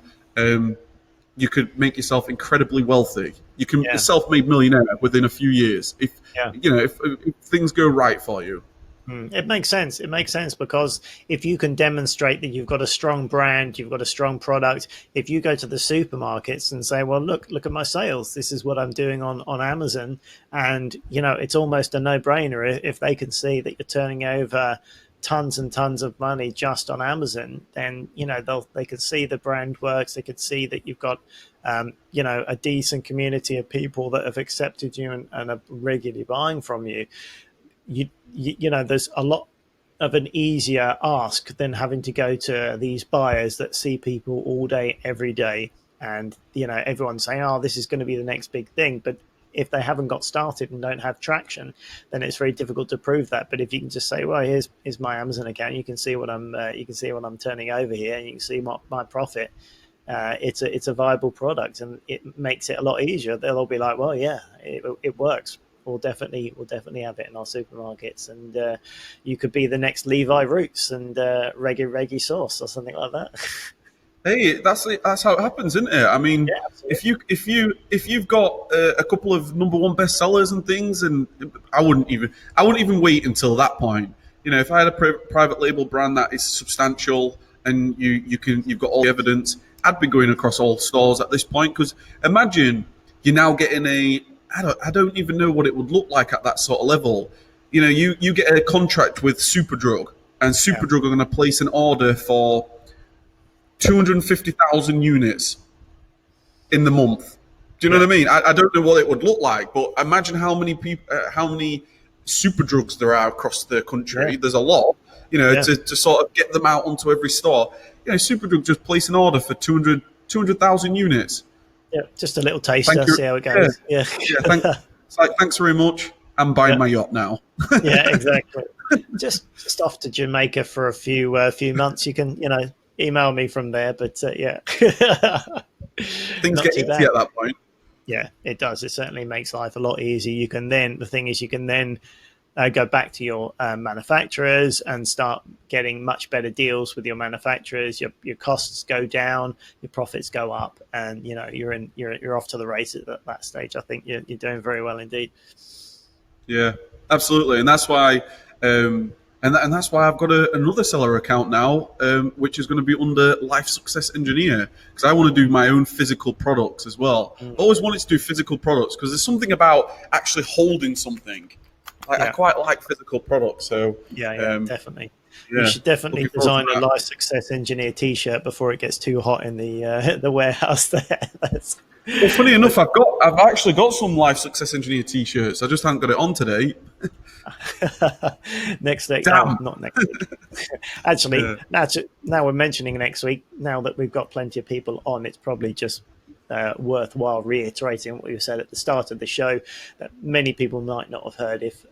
You could make yourself incredibly wealthy. You can a yeah, self-made millionaire within a few years if yeah. if things go right for you. It makes sense. It makes sense because if you can demonstrate that you've got a strong brand, you've got a strong product, if you go to the supermarkets and say, well, look at my sales. This is what I'm doing on Amazon. And, it's almost a no brainer if they can see that you're turning over tons and tons of money just on Amazon, then, they can see the brand works. They can see that you've got, a decent community of people that have accepted you and are regularly buying from you. There's a lot of an easier ask than having to go to these buyers that see people all day every day, and everyone's saying, oh, this is going to be the next big thing, but if they haven't got started and don't have traction, then it's very difficult to prove that. But if you can just say, well, here's my Amazon account, you can see what I'm turning over here, and you can see my profit. It's a viable product, and it makes it a lot easier. They'll all be like, well, yeah, it works. We'll definitely have it in our supermarkets, and you could be the next Levi Roots and Reggie Sauce or something like that. Hey, that's how it happens, isn't it? I mean, Yeah, absolutely. if you've got a couple of number one bestsellers and things, and I wouldn't even wait until that point. If I had a private label brand that is substantial and you've got all the evidence, I'd be going across all stores at this point. Because imagine you're now getting I don't even know what it would look like at that sort of level. You get a contract with Superdrug, and Yeah, Superdrug are going to place an order for 250,000 units in the month. Do you know yeah, what I mean? I don't know what it would look like, but imagine how many people, how many super drugs there are across the yeah, country. There's a lot, yeah, to sort of get them out onto every store. Superdrug just place an order for 200,000 units. yeah. Just a little Thank taster, you. see how it Yeah, goes. Yeah, yeah. It's like, thanks very much. I'm buying yeah, my yacht now. yeah, exactly. Just off to Jamaica for a few months. You can email me from there, but yeah, Things not get too easy bad. at that point. Yeah, it does. It certainly makes life a lot easier. The thing is, you can then go back to your manufacturers and start getting much better deals with your manufacturers. Your costs go down, your profits go up, and you're off to the races at that stage. I think you're doing very well indeed. Yeah, absolutely, and that's why, and that's why I've got another seller account now, which is going to be under Life Success Engineer, because I want to do my own physical products as well. Mm, I always wanted to do physical products because there's something about actually holding something. I yeah, quite like physical products, so yeah, um, definitely. You yeah, should definitely looking forward to design a that. Life Success Engineer T-shirt before it gets too hot in the the warehouse there. Well, funny But enough, I've actually got some Life Success Engineer T-shirts. I just haven't got it on today. next week, Damn. not next week. Actually, Yeah. now we're mentioning next week. Now that we've got plenty of people on, it's probably just worthwhile reiterating what we said at the start of the show that many people might not have heard if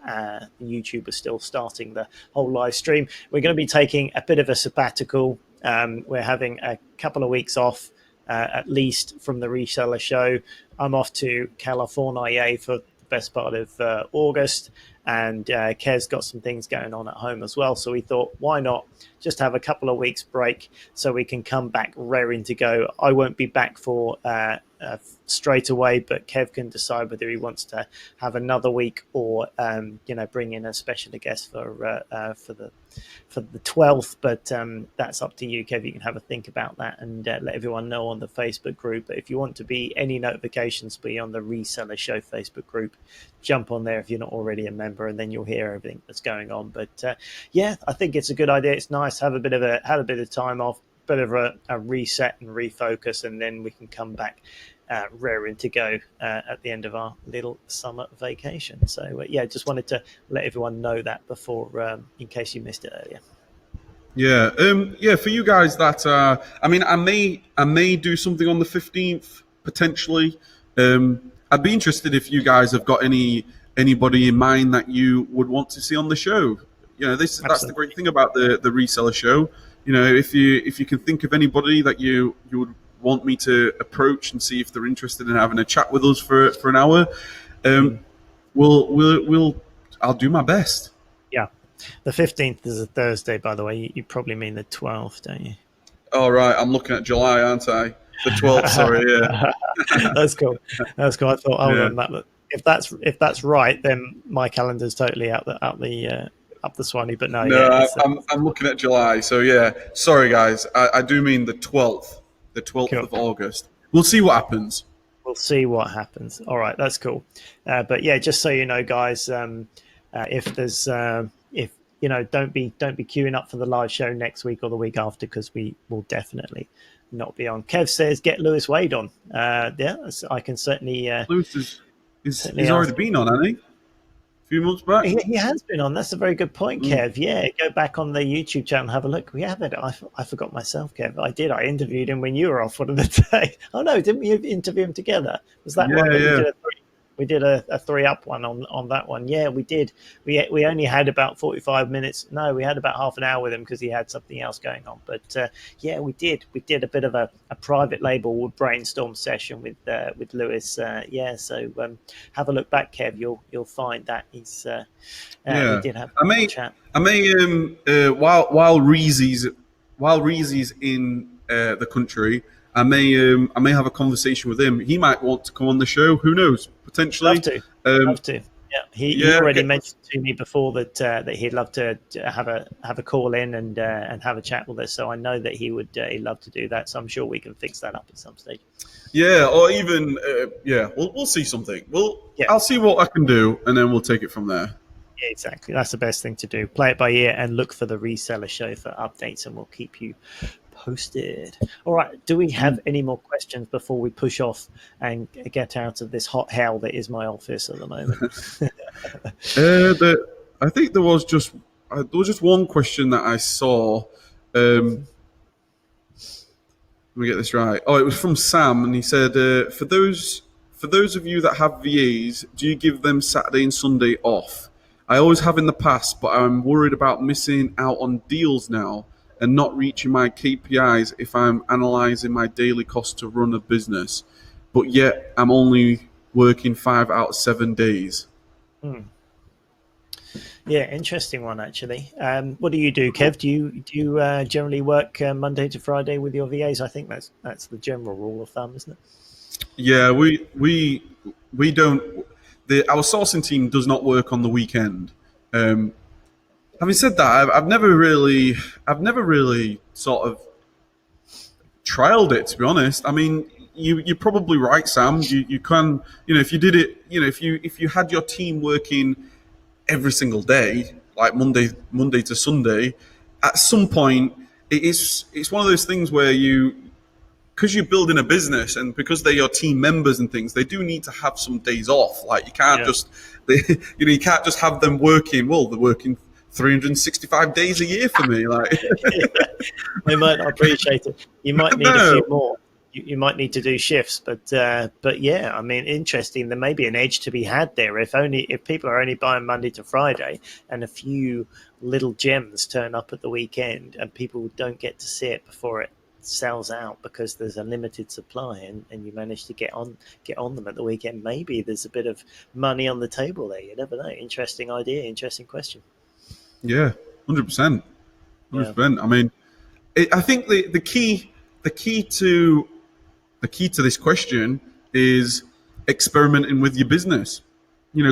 YouTube was still starting the whole live stream. We're going to be taking a bit of a sabbatical. We're having a couple of weeks off. At least from the Reseller Show. I'm off to California for the best part of August, and Kez got some things going on at home as well. So we thought, why not just have a couple of weeks break so we can come back raring to go. I won't be back for straight away, but Kev can decide whether he wants to have another week or bring in a special guest for the 12th, but that's up to you, Kev. You can have a think about that and let everyone know on the Facebook group. But if you want to be any notifications be on the Reseller Show Facebook group, jump on there if you're not already a member, and then you'll hear everything that's going on. But yeah, I think it's a good idea. It's nice to have a bit of time off, bit of a reset and refocus, and then we can come back raring to go at the end of our little summer vacation. So yeah, just wanted to let everyone know that before, in case you missed it earlier. Yeah, for you guys that I mean, I may do something on the 15th potentially. I'd be interested if you guys have got anybody in mind that you would want to see on the show. You know, that's the great thing about the Reseller Show. You know, if you can think of anybody that you would want me to approach and see if they're interested in having a chat with us for an hour, I'll do my best. Yeah, the 15th is a Thursday, by the way. You probably mean the 12th, don't you? Oh right, I'm looking at July, aren't I? The 12th, sorry, yeah. That's cool. I thought, hold on, that. If that's right, then my calendar's totally up the swanny. But no, yeah, I'm looking at July. So yeah, sorry guys, I do mean the 12th. The 12th cool. of August. We'll see what happens. We'll see what happens. All right, that's cool. But yeah, just so you know, guys, if there's if you know, don't be queuing up for the live show next week or the week after, because we will definitely not be on. Kev says get Lewis Wade on. Yeah, I can certainly. Lewis he's already been on, hasn't he? Few months back. He has been on. That's a very good point, Kev. Yeah, go back on the YouTube channel and have a look. We have it. I forgot myself, Kev. I did. I interviewed him when you were off one of the day. Oh no, didn't we interview him together? Was that one? That we did a 3-up one on that one. Yeah, we did. We only had about 45 minutes. No, we had about half an hour with him because he had something else going on. But yeah, we did a bit of a private label brainstorm session with Lewis. Yeah, so have a look back, Kev. You'll find that he's. We did have a chat. I may while Reezy's in the country, I may have a conversation with him. He might want to come on the show. Who knows? Potentially. Love to. Yeah, he already mentioned to me before that he'd love to have a call in and have a chat with us. So I know that he'd love to do that. So I'm sure we can fix that up at some stage. Yeah, or even we'll see something. I'll see what I can do, and then we'll take it from there. Yeah, exactly. That's the best thing to do. Play it by ear and look for the Reseller Show for updates, and we'll keep you posted. All right. Do we have any more questions before we push off and get out of this hot hell that is my office at the moment? I think there was just one question that I saw. Let me get this right. Oh, it was from Sam, and he said, "For those of you that have VAs, do you give them Saturday and Sunday off? I always have in the past, but I'm worried about missing out on deals now and not reaching my KPIs if I'm analyzing my daily cost to run a business, but yet I'm only working 5 out of 7 days." Yeah, interesting one actually. What do you do, Kev? Do you generally work Monday to Friday with your VAs? I think that's the general rule of thumb, isn't it? Yeah, we don't. Our sourcing team does not work on the weekend. Having said that, I've never really sort of trialed it, to be honest. I mean, you're probably right, Sam. You can, if you did it, if you had your team working every single day, like Monday to Sunday, at some point it's one of those things where because you're building a business and because they're your team members and things, they do need to have some days off. Like you can't you can't just have them working. Well, they're working 365 days a year for me. Like they might not appreciate it. You might need a few more. You might need to do shifts, but yeah, I mean, interesting. There may be an edge to be had there if people are only buying Monday to Friday, and a few little gems turn up at the weekend, and people don't get to see it before it sells out because there's a limited supply, and you manage to get on them at the weekend. Maybe there's a bit of money on the table there. You never know. Interesting idea. Interesting question. Yeah, 100%. 100%. I mean, I think the key to this question is experimenting with your business.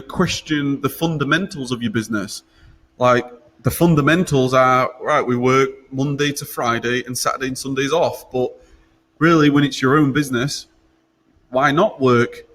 Question the fundamentals of your business. Like, the fundamentals are right. We work Monday to Friday and Saturday and Sundays off. But really, when it's your own business, why not work?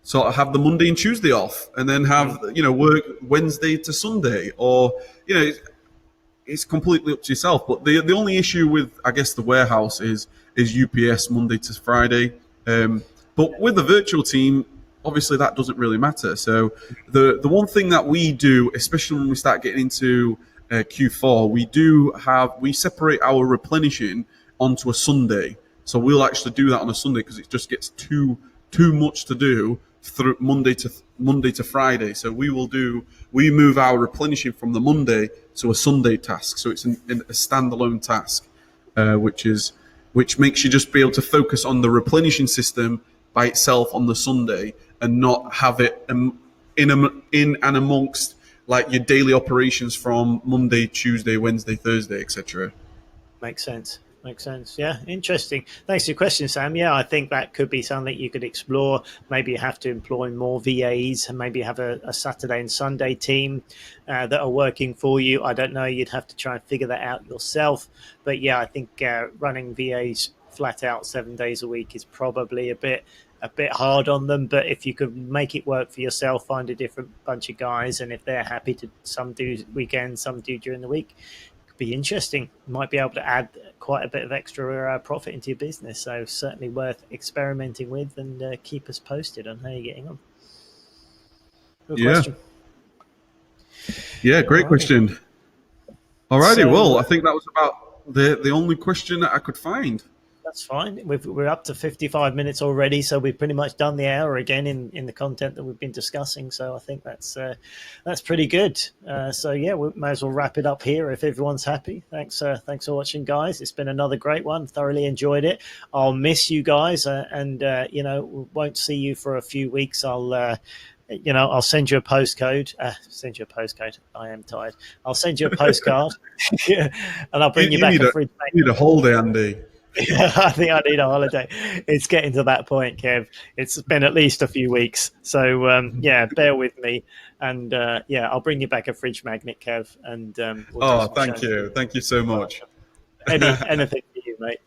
Sort of have the Monday and Tuesday off, and then have work Wednesday to Sunday, or it's completely up to yourself. But the only issue with, I guess, the warehouse is UPS Monday to Friday. But with the virtual team, obviously that doesn't really matter. So the one thing that we do, especially when we start getting into Q4, we separate our replenishing onto a Sunday. So we'll actually do that on a Sunday because it just gets too much to do through Monday to Friday. So we move our replenishing from the Monday to a Sunday task. So it's a standalone task, which makes you just be able to focus on the replenishing system by itself on the Sunday and not have it in and amongst like your daily operations from Monday, Tuesday, Wednesday, Thursday, etc. Makes sense. Makes sense. Yeah, interesting. Thanks for your question, Sam. Yeah, I think that could be something you could explore. Maybe you have to employ more VAs and maybe have a Saturday and Sunday team that are working for you. I don't know. You'd have to try and figure that out yourself. But yeah, I think running VAs flat out 7 days a week is probably a bit hard on them. But if you could make it work for yourself, find a different bunch of guys, and if they're happy to, some do weekends, some do during the week, be interesting. Might be able to add quite a bit of extra profit into your business. So certainly worth experimenting with, and keep us posted on how you're getting on. Good question. Yeah, great question. Alrighty, well, I think that was about the only question that I could find. That's fine. We're up to 55 minutes already, so we've pretty much done the hour again in the content that we've been discussing. So I think that's pretty good. So yeah, we may as well wrap it up here if everyone's happy. Thanks for watching, guys. It's been another great one. Thoroughly enjoyed it. I'll miss you guys, and won't see you for a few weeks. I'll send you a postcode. I am tired. I'll send you a postcard, and I'll bring you back a fridge. You need a holiday, Andy. I think I need a holiday. It's getting to that point, Kev. It's been at least a few weeks. So, bear with me. And, I'll bring you back a fridge magnet, Kev. And thank you. Thank you so much. Anything for you, mate.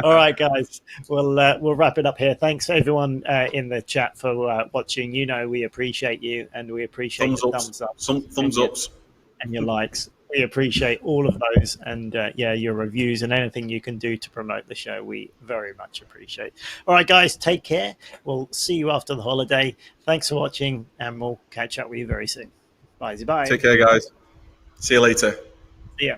All right, guys. We'll wrap it up here. Thanks, everyone in the chat for watching. We appreciate you, and we appreciate your thumbs up. Some thumbs ups. And your likes. We appreciate all of those, and your reviews and anything you can do to promote the show. We very much appreciate. All right, guys, take care. We'll see you after the holiday. Thanks for watching, and we'll catch up with you very soon. Bye. Take care, guys. See you later. See ya.